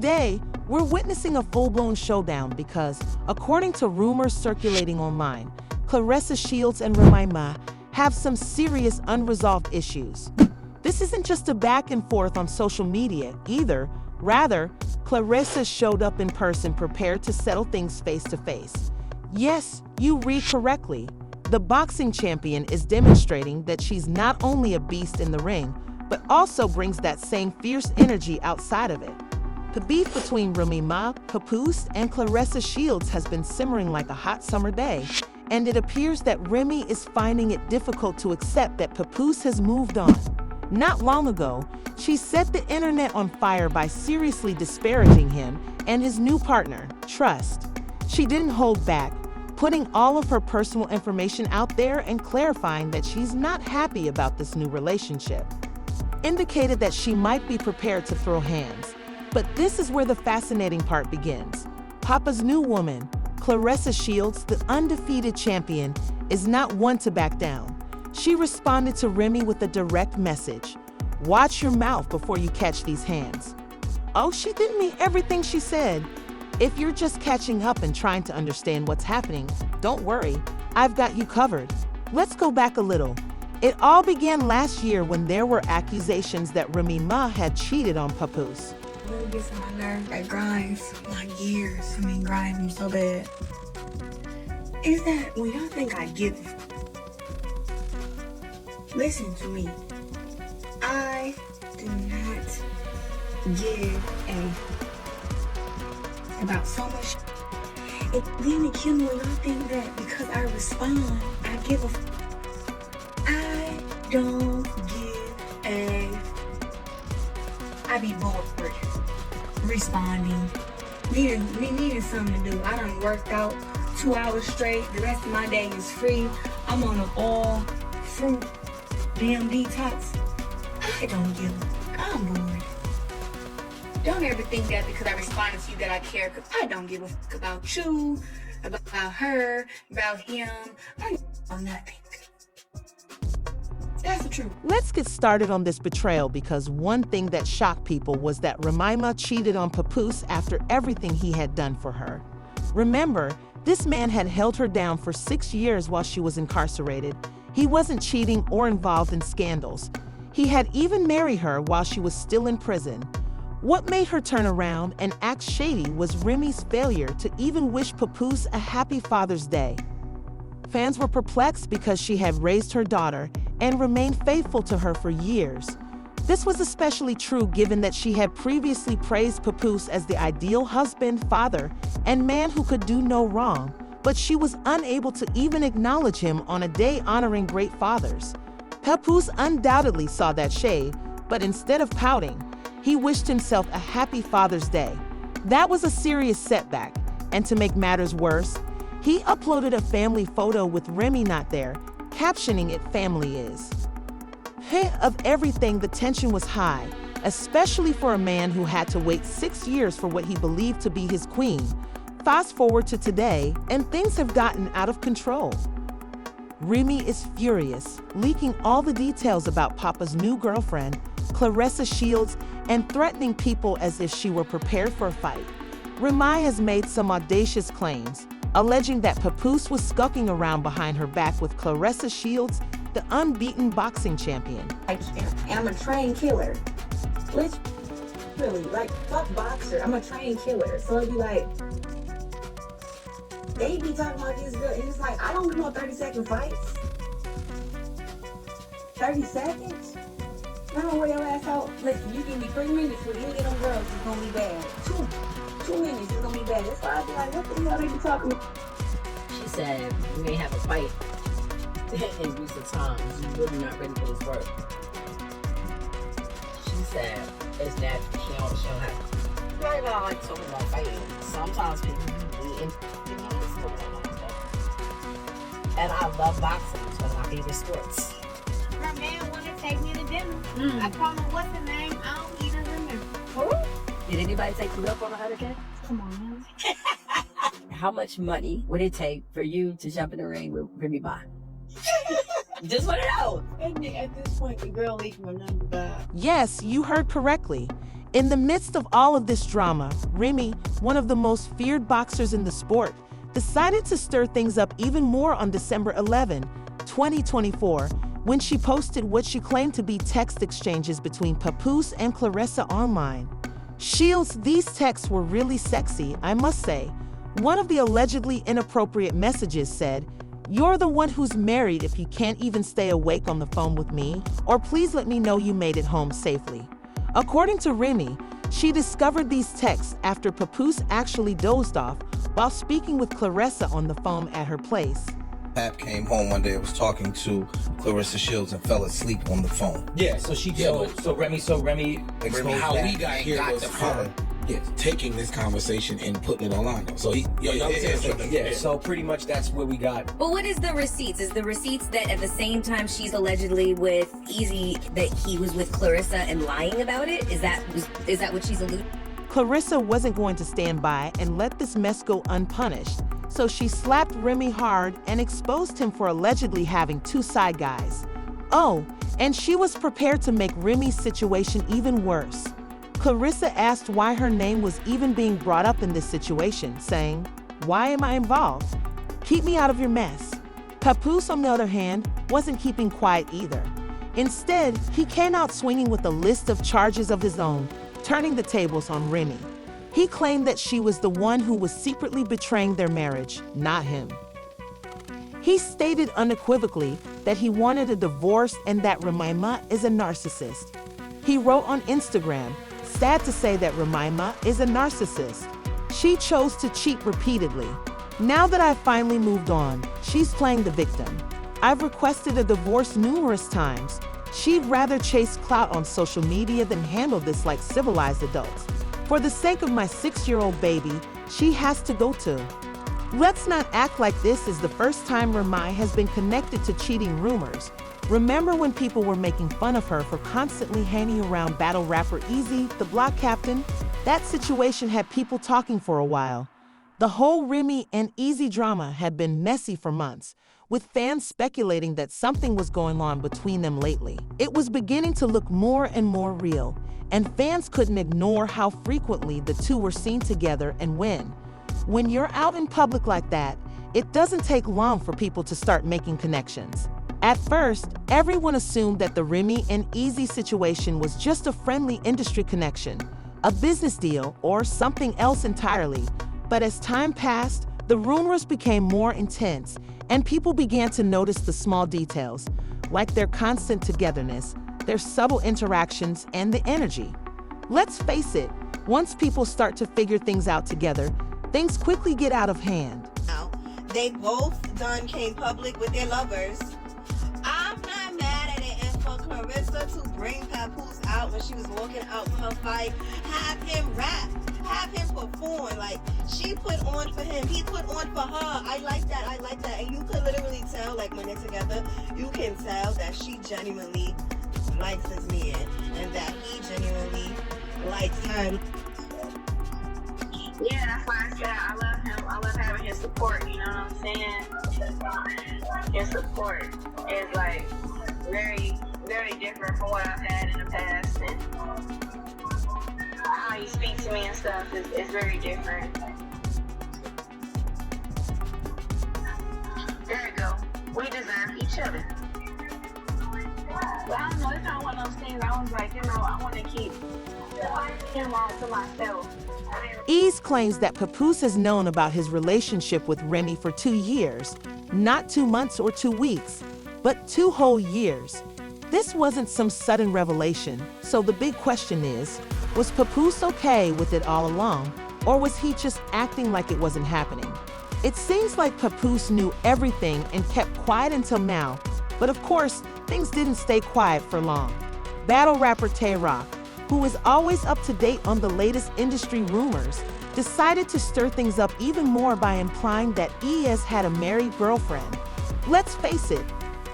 today, we're witnessing a full-blown showdown because, according to rumors circulating online, Claressa Shields and Remy Ma have some serious unresolved issues. This isn't just a back and forth on social media either. Rather, Claressa showed up in person prepared to settle things face to face. Yes, you read correctly. The boxing champion is demonstrating that she's not only a beast in the ring, but also brings that same fierce energy outside of it. The beef between Remy Ma, Papoose, and Claressa Shields has been simmering like a hot summer day, and it appears that Remy is finding it difficult to accept that Papoose has moved on. Not long ago, she set the internet on fire by seriously disparaging him and his new partner, Trust. She didn't hold back, putting all of her personal information out there and clarifying that she's not happy about this new relationship. Indicated that she might be prepared to throw hands. But this is where the fascinating part begins. Papa's new woman, Claressa Shields, the undefeated champion, is not one to back down. She responded to Remy with a direct message. Watch your mouth before you catch these hands. Oh, she didn't mean everything she said. If you're just catching up and trying to understand what's happening, don't worry, I've got you covered. Let's go back a little. It all began last year when there were accusations that Remy Ma had cheated on Papoose. It really gets on my nerves. That grinds my gears. Grinds me so bad. Is that when y'all think I give it? Listen to me. I do not give a about so much. It then it kills me when y'all think that because I respond, I give a. I don't give a. I be bored responding. Needing something to do. I done worked out 2 hours straight. The rest of my day is free. I'm on an all fruit damn detox. I don't give a. I'm bored. Don't ever think that because I responded to you that I care, because I don't give a fuck about you, about her, about him. I don't know nothing. That's the truth. Let's get started on this betrayal because one thing that shocked people was that Remy Ma cheated on Papoose after everything he had done for her. Remember, this man had held her down for 6 years while she was incarcerated. He wasn't cheating or involved in scandals. He had even married her while she was still in prison. What made her turn around and act shady was Remy's failure to even wish Papoose a happy Father's Day. Fans were perplexed because she had raised her daughter and remained faithful to her for years. This was especially true given that she had previously praised Papoose as the ideal husband, father, and man who could do no wrong, but she was unable to even acknowledge him on a day honoring great fathers. Papoose undoubtedly saw that shade, but instead of pouting, he wished himself a happy Father's Day. That was a serious setback, and to make matters worse, he uploaded a family photo with Remy not there, captioning it "Family is." Of everything, the tension was high, especially for a man who had to wait 6 years for what he believed to be his queen. Fast forward to today, and things have gotten out of control. Remy is furious, leaking all the details about Papa's new girlfriend, Claressa Shields, and threatening people as if she were prepared for a fight. Remy has made some audacious claims, alleging that Papoose was skulking around behind her back with Claressa Shields, the unbeaten boxing champion. And I'm a trained killer. Really, like, fuck boxer. I'm a trained killer. So it'd be like, they be talking about this girl, and it's like, I don't do no 30-second fights. 30 seconds? I don't wear your ass out. Listen, you give me 3 minutes with any of them girls, it's gonna be bad. Two minutes, it's gonna be bad. That's why I be like, what the hell they be talking about? She said, we may have a fight in recent times. You're really not ready for this work. She said, it's that she don't have. Right now, I like talking about fighting. Sometimes people be in and I love boxing. It's one of my favorite sports. Her man wanted to take me to dinner. I told him, what's the name? I don't even remember. Who? Did anybody take you up on a $100K? Come on, How much money would it take for you to jump in the ring with Remy Ma? Just want to know. At this point, the girl leaving a number back. Yes, you heard correctly. In the midst of all of this drama, Remy, one of the most feared boxers in the sport, decided to stir things up even more on December 11, 2024, when she posted what she claimed to be text exchanges between Papoose and Claressa online. Shields, these texts were really sexy, I must say. One of the allegedly inappropriate messages said, "You're the one who's married if you can't even stay awake on the phone with me, or please let me know you made it home safely." According to Remy, she discovered these texts after Papoose actually dozed off while speaking with Claressa on the phone at her place. Pap came home one day and was talking to Claressa Shields and fell asleep on the phone. Yeah, so Remy exposed how that. we got here was her taking this conversation and putting it online. So So pretty much that's where we got. But what is the receipts? Is the receipts that at the same time she's allegedly with Easy that he was with Claressa and lying about it? Is that what she's alluding? Claressa wasn't going to stand by and let this mess go unpunished, so she slapped Remy hard and exposed him for allegedly having two side guys. Oh, and she was prepared to make Remy's situation even worse. Claressa asked why her name was even being brought up in this situation, saying, "Why am I involved? Keep me out of your mess." Papoose, on the other hand, wasn't keeping quiet either. Instead, he came out swinging with a list of charges of his own, turning the tables on Remy. He claimed that she was the one who was secretly betraying their marriage, not him. He stated unequivocally that he wanted a divorce and that Remy Ma is a narcissist. He wrote on Instagram, "Sad to say that Remy Ma is a narcissist. She chose to cheat repeatedly. Now that I've finally moved on, she's playing the victim. I've requested a divorce numerous times. She'd rather chase clout on social media than handle this like civilized adults. For the sake of my 6-year-old baby, she has to go too." Let's not act like this is the first time Remy has been connected to cheating rumors. Remember when people were making fun of her for constantly hanging around battle rapper Easy, the block captain? That situation had people talking for a while. The whole Remy and Easy drama had been messy for months, with fans speculating that something was going on between them lately. It was beginning to look more and more real, and fans couldn't ignore how frequently the two were seen together and when. When you're out in public like that, it doesn't take long for people to start making connections. At first, everyone assumed that the Remy and Easy situation was just a friendly industry connection, a business deal, or something else entirely. But as time passed, the rumors became more intense, and people began to notice the small details, like their constant togetherness, their subtle interactions, and the energy. Let's face it, once people start to figure things out together, things quickly get out of hand. They both done came public with their lovers. I'm not mad at it. And for Claressa to bring Papoose out when she was walking out with her fight, have him rap, have him perform. Like, she put on for him, he put on for her. I like that. And you could literally tell, like, when they're together, you can tell that she genuinely likes this man and that he genuinely likes her. Yeah, that's why I said I love him. I love having his support, you know what I'm saying? His support is like very, very different from what I've had in the past, and how he speaks to me and stuff is very different. There you go. We deserve each other. But I don't know, it's not one of those things I was like, I want to keep him all to myself. Ease claims that Papoose has known about his relationship with Remy for 2 years, not 2 months or 2 weeks, but 2 whole years. This wasn't some sudden revelation, so the big question is, was Papoose okay with it all along, or was he just acting like it wasn't happening? It seems like Papoose knew everything and kept quiet until now, but of course, things didn't stay quiet for long. Battle rapper Tay Rock, who is always up to date on the latest industry rumors, decided to stir things up even more by implying that ES had a married girlfriend. Let's face it,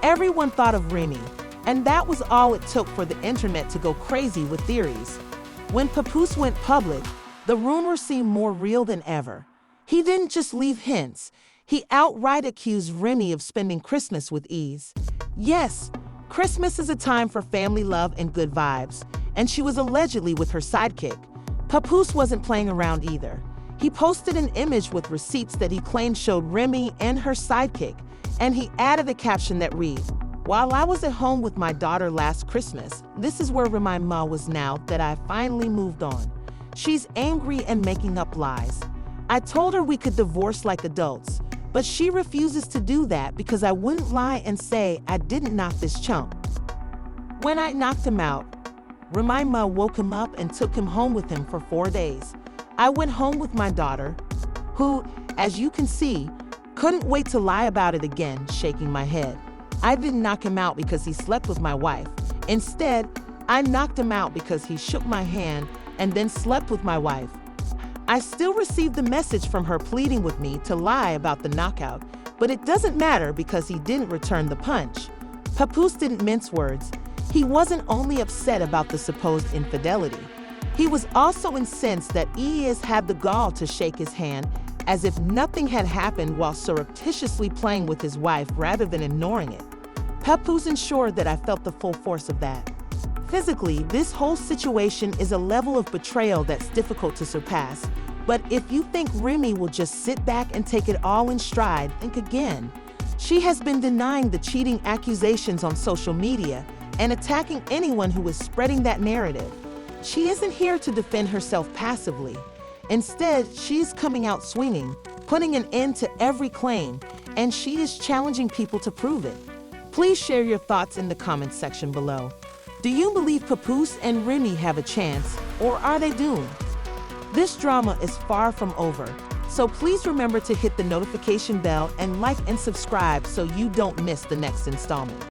everyone thought of Remy, and that was all it took for the internet to go crazy with theories. When Papoose went public, the rumors seemed more real than ever. He didn't just leave hints, he outright accused Remy of spending Christmas with Ease. Yes, Christmas is a time for family love and good vibes, and she was allegedly with her sidekick. Papoose wasn't playing around either. He posted an image with receipts that he claimed showed Remy and her sidekick, and he added a caption that read, "While I was at home with my daughter last Christmas, this is where Remy Ma was now that I finally moved on. She's angry and making up lies. I told her we could divorce like adults, but she refuses to do that because I wouldn't lie and say I didn't knock this chump. When I knocked him out, Remy Ma woke him up and took him home with him for 4 days. I went home with my daughter, who, as you can see, couldn't wait to lie about it again," shaking my head. "I didn't knock him out because he slept with my wife. Instead, I knocked him out because he shook my hand and then slept with my wife." I still received the message from her pleading with me to lie about the knockout, but it doesn't matter because he didn't return the punch. Papoose didn't mince words. He wasn't only upset about the supposed infidelity. He was also incensed that Ies had the gall to shake his hand as if nothing had happened while surreptitiously playing with his wife rather than ignoring it. Papoose ensured that I felt the full force of that. Physically, this whole situation is a level of betrayal that's difficult to surpass. But if you think Remy will just sit back and take it all in stride, think again. She has been denying the cheating accusations on social media and attacking anyone who is spreading that narrative. She isn't here to defend herself passively. Instead, she's coming out swinging, putting an end to every claim, and she is challenging people to prove it. Please share your thoughts in the comments section below. Do you believe Papoose and Remy have a chance, or are they doomed? This drama is far from over, so please remember to hit the notification bell and like and subscribe so you don't miss the next installment.